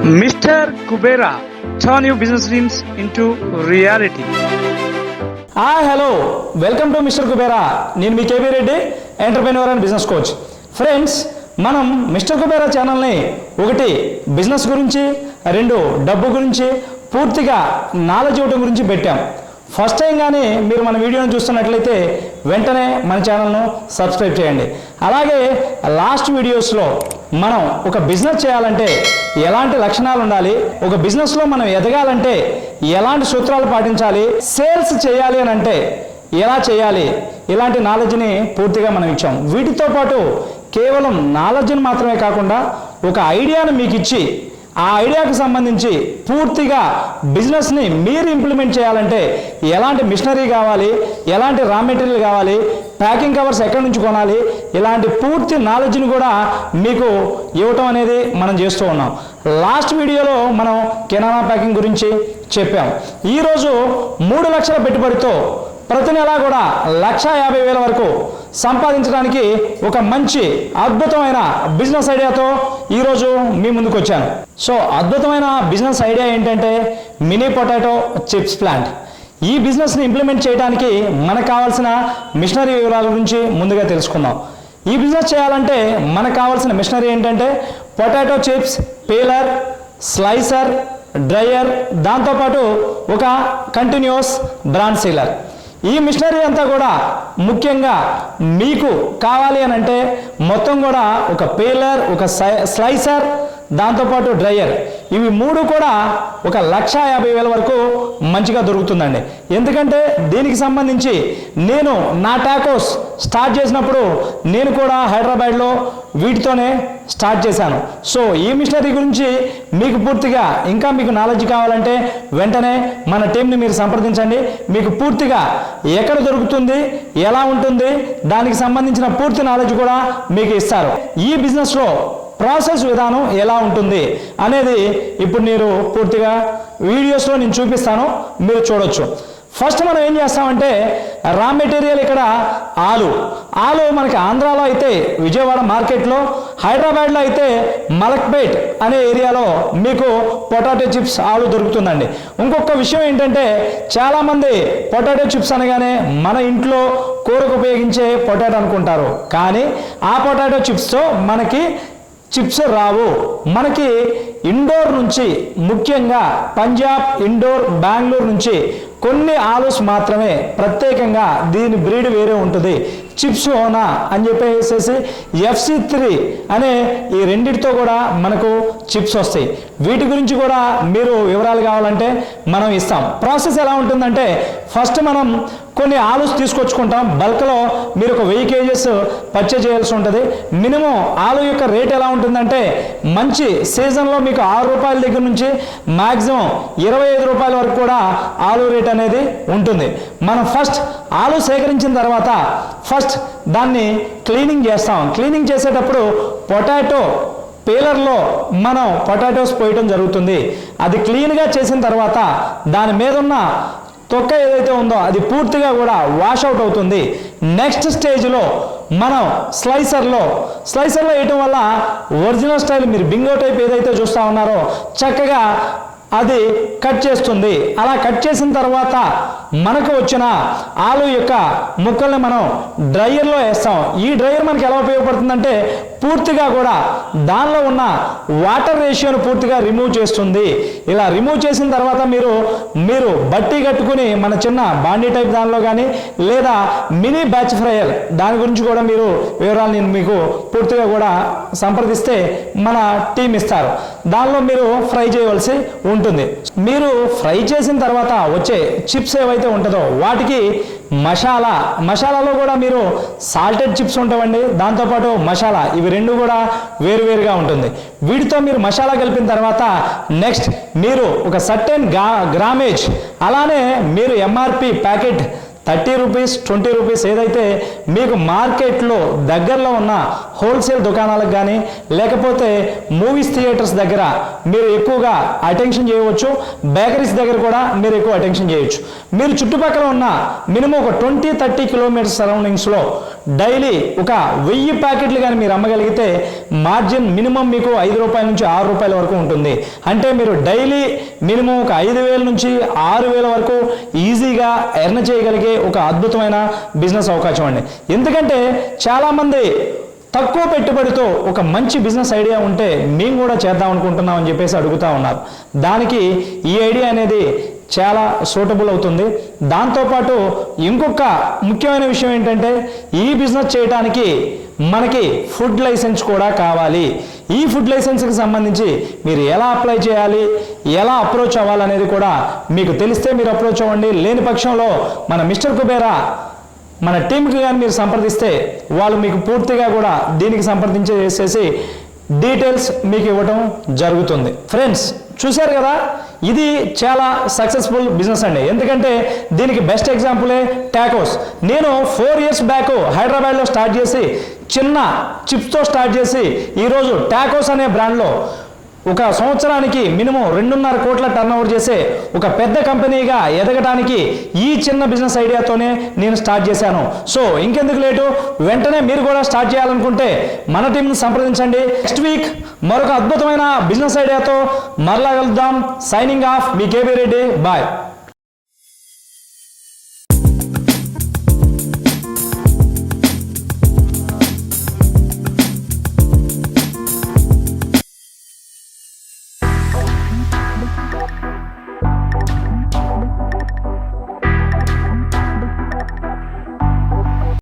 Mr.FESTGO, turn your business dreams into reality. Hi, hello. Welcome to Mr.FESTGO. నేను మీ K B Reddy, entrepreneur and business coach. Friends, మనం Mr.FESTGO ఛానల్ని ఒకటి business గురించి, రెండు డబ్బు గురించి పూర్తిగా నాలెడ్జ్ ఇవ్వడం గురించి పెట్టాం. ఫస్ట్ టైం కానీ మీరు మన వీడియోని చూస్తున్నట్లయితే వెంటనే మన ఛానల్ను సబ్స్క్రైబ్ చేయండి. అలాగే లాస్ట్ వీడియోస్లో మనం ఒక బిజినెస్ చేయాలంటే ఎలాంటి లక్షణాలు ఉండాలి, ఒక బిజినెస్లో మనం ఎదగాలంటే ఎలాంటి సూత్రాలు పాటించాలి, సేల్స్ చేయాలి అని అంటే ఎలా చేయాలి, ఇలాంటి నాలెడ్జ్ని పూర్తిగా మనం ఇచ్చాం. వీటితో పాటు కేవలం నాలెడ్జ్ని మాత్రమే కాకుండా ఒక ఐడియాను మీకు ఇచ్చి ఆ ఐడియాకు సంబంధించి పూర్తిగా బిజినెస్ని మీరు ఇంప్లిమెంట్ చేయాలంటే ఎలాంటి మిషనరీ కావాలి, ఎలాంటి రా మెటీరియల్ కావాలి, ప్యాకింగ్ కవర్స్ ఎక్కడి నుంచి కొనాలి, ఇలాంటి పూర్తి నాలెడ్జ్ని కూడా మీకు ఇవ్వటం అనేది మనం చేస్తూ ఉన్నాం. లాస్ట్ వీడియోలో మనం కిరాణా ప్యాకింగ్ గురించి చెప్పాం. ఈరోజు 3 లక్షల పెట్టుబడితో ప్రతి నెల కూడా 1,50,000 వరకు సంపాదించడానికి ఒక మంచి అద్భుతమైన బిజినెస్ ఐడియాతో ఈరోజు మీ ముందుకు వచ్చాను. సో అద్భుతమైన బిజినెస్ ఐడియా ఏంటంటే మినీ పొటాటో చిప్స్ ప్లాంట్. ఈ బిజినెస్ని ఇంప్లిమెంట్ చేయడానికి మనకు కావాల్సిన మిషనరీ వివరాల గురించి ముందుగా తెలుసుకుందాం. ఈ బిజినెస్ చేయాలంటే మనకు కావాల్సిన మిషనరీ ఏంటంటే potato chips, peeler, slicer, dryer, దాంతోపాటు ఒక కంటిన్యూస్ బ్రాండ్ సీలర్. ఈ మిషనరీ అంతా కూడా ముఖ్యంగా మీకు కావాలి అని అంటే మొత్తం కూడా ఒక పీలర్, ఒక స్లైసర్, దాంతోపాటు డ్రయర్, ఇవి 3 కూడా 1,50,000 వరకు మంచిగా దొరుకుతుందండి. ఎందుకంటే దీనికి సంబంధించి నేను నా టాకోస్ స్టార్ట్ చేసినప్పుడు నేను కూడా హైదరాబాద్లో వీటితోనే స్టార్ట్ చేశాను. సో ఈ మిషనరీ గురించి మీకు పూర్తిగా ఇంకా మీకు నాలెడ్జ్ కావాలంటే వెంటనే మన టీంని మీరు సంప్రదించండి. మీకు పూర్తిగా ఎక్కడ దొరుకుతుంది, ఎలా ఉంటుంది, దానికి సంబంధించిన పూర్తి నాలెడ్జ్ కూడా మీకు ఇస్తారు. ఈ బిజినెస్లో ప్రాసెస్ విధానం ఎలా ఉంటుంది అనేది ఇప్పుడు మీరు పూర్తిగా వీడియోస్లో నేను చూపిస్తాను, మీరు చూడొచ్చు. ఫస్ట్ మనం ఏం చేస్తామంటే రా మెటీరియల్ ఇక్కడ ఆలు మనకి ఆంధ్రాలో అయితే విజయవాడ మార్కెట్లో, హైదరాబాద్లో అయితే మలక్పేట్ అనే ఏరియాలో మీకు పొటాటో చిప్స్ ఆలు దొరుకుతుందండి. ఇంకొక విషయం ఏంటంటే చాలామంది పొటాటో చిప్స్ అనగానే మన ఇంట్లో కూరకు ఉపయోగించే పొటాటో అనుకుంటారు. కానీ ఆ పొటాటో చిప్స్తో మనకి చిప్స్ రావు. మనకి ఇండోర్ నుంచి, ముఖ్యంగా పంజాబ్, ఇండోర్, బెంగళూరు నుంచి కొన్ని ఆలూస్ మాత్రమే ప్రత్యేకంగా దీని బ్రీడ్ వేరే ఉంటుంది. చిప్స్ ఓనా అని చెప్పేసి FC3 అనే ఈ రెండిటితో కూడా మనకు చిప్స్ వస్తాయి. వీటి గురించి కూడా మీరు వివరాలు కావాలంటే మనం ఇస్తాం. ప్రాసెస్ ఎలా ఉంటుందంటే ఫస్ట్ మనం కొన్ని ఆలూస్ తీసుకొచ్చుకుంటాం. బల్క్లో మీరు ఒక 1000 kgs పర్చేజ్ చేయాల్సి ఉంటుంది. మినిమం ఆలు యొక్క రేట్ ఎలా ఉంటుందంటే మంచి సీజన్లో మీకు 6 రూపాయల దగ్గర నుంచి మ్యాక్సిమం 25 రూపాయల వరకు కూడా ఆలు రేట్ అనేది ఉంటుంది. మనం ఫస్ట్ ఆలు సేకరించిన తర్వాత ఫస్ట్ దాన్ని క్లీనింగ్ చేస్తాం. క్లీనింగ్ చేసేటప్పుడు పొటాటో పీలర్లో మనం పొటాటోస్ పోయటం జరుగుతుంది. అది క్లీన్గా చేసిన తర్వాత దాని మీద ఉన్న తొక్క ఏదైతే ఉందో అది పూర్తిగా కూడా వాష్ అవుట్ అవుతుంది. నెక్స్ట్ స్టేజ్లో మనం స్లైసర్లో వేయటం వల్ల ఒరిజినల్ స్టైల్ మీరు బింగో టైప్ ఏదైతే చూస్తూ ఉన్నారో చక్కగా అది కట్ చేస్తుంది. అలా కట్ చేసిన తర్వాత మనకు వచ్చిన ఆలు యొక్క ముక్కల్ని మనం డ్రయర్లో వేస్తాం. ఈ డ్రయర్ మనకి ఎలా ఉపయోగపడుతుందంటే పూర్తిగా కూడా దానిలో ఉన్న వాటర్ రేషియోను పూర్తిగా రిమూవ్ చేస్తుంది. ఇలా రిమూవ్ చేసిన తర్వాత మీరు బట్టి కట్టుకుని మన చిన్న బాండీ టైప్ దానిలో కానీ లేదా మినీ బ్యాచ్ ఫ్రైయర్ దాని గురించి కూడా మీరు వివరాలు నేను మీకు పూర్తిగా కూడా సంప్రదిస్తే మన టీం ఇస్తారు. దానిలో మీరు ఫ్రై చేయవలసి ఉంటుంది. మీరు ఫ్రై చేసిన తర్వాత వచ్చే చిప్స్ ఏవైతే ఉంటుందో వాటికి మసాలాలో కూడా మీరు సాల్టెడ్ చిప్స్ ఉంటాయండి, దాంతోపాటు మసాలా, ఇవి రెండు కూడా వేరువేరుగా ఉంటుంది. వీటితో మీరు మసాలా కలిపిన తర్వాత నెక్స్ట్ మీరు ఒక సర్టెన్ గ్రామేజ్, అలానే మీరు MRP ప్యాకెట్ 30 రూపీస్ 20 రూపీస్ ఏదైతే మీకు మార్కెట్లో దగ్గరలో ఉన్న హోల్సేల్ దుకాణాలకు కానీ లేకపోతే మూవీస్ థియేటర్స్ దగ్గర మీరు ఎక్కువగా అటెన్షన్ చేయవచ్చు. బేకరీస్ దగ్గర కూడా మీరు ఎక్కువ అటెన్షన్ చేయొచ్చు. మీరు చుట్టుపక్కల ఉన్న మినిమం ఒక 20-30 కిలోమీటర్స్ సరౌండింగ్స్లో డైలీ ఒక 1000 ప్యాకెట్లు కానీ మీరు అమ్మగలిగితే మార్జిన్ మినిమం మీకు ₹5 నుంచి ₹6 వరకు ఉంటుంది. అంటే మీరు డైలీ మినిమం ఒక 5000 నుంచి 6000 వరకు ఈజీగా ఎర్న్ చేయగలిగే ఒక అద్భుతమైన బిజినెస్ అవకాశం అండి. ఎందుకంటే చాలామంది తక్కువ పెట్టుబడితో ఒక మంచి బిజినెస్ ఐడియా ఉంటే మేము కూడా చేద్దాం అనుకుంటున్నాం అని చెప్పేసి అడుగుతూ ఉన్నారు. దానికి ఈ ఐడియా అనేది చాలా సూటబుల్ అవుతుంది. దాంతోపాటు ఇంకొక ముఖ్యమైన విషయం ఏంటంటే ఈ బిజినెస్ చేయడానికి మనకి ఫుడ్ లైసెన్స్ కూడా కావాలి. ఈ ఫుడ్ లైసెన్స్కి సంబంధించి మీరు ఎలా అప్లై చేయాలి, ఎలా అప్రోచ్ అవ్వాలనేది కూడా మీకు తెలిస్తే మీరు అప్రోచ్ అవ్వండి. లేని పక్షంలో మన మిస్టర్ కుబేరా మన టీంకి కానీ మీరు సంప్రదిస్తే వాళ్ళు మీకు పూర్తిగా కూడా దీనికి సంప్రదించేసేసి డీటెయిల్స్ మీకు ఇవ్వటం జరుగుతుంది. ఫ్రెండ్స్ చూశారు కదా, ఇది చాలా సక్సెస్ఫుల్ బిజినెస్ అండి. ఎందుకంటే దీనికి బెస్ట్ ఎగ్జాంపులే టాకోస్. నేను 4 years బ్యాక్ హైదరాబాద్లో స్టార్ట్ చేసి చిన్న చిప్స్తో స్టార్ట్ చేసి ఈరోజు టాకోస్ అనే బ్రాండ్లో ఒక సంవత్సరానికి మినిమం 2.5 కోట్ల టర్నోవర్ చేసే ఒక పెద్ద కంపెనీగా ఎదగడానికి ఈ చిన్న బిజినెస్ ఐడియాతోనే నేను స్టార్ట్ చేశాను. సో ఇంకెందుకు లేటు, వెంటనే మీరు కూడా స్టార్ట్ చేయాలనుకుంటే మన టీంని సంప్రదించండి. నెక్స్ట్ వీక్ మరొక అద్భుతమైన బిజినెస్ ఐడియాతో మరలా కలుద్దాం. సైనింగ్ ఆఫ్ మీ కేబీ రెడ్డి. బాయ్.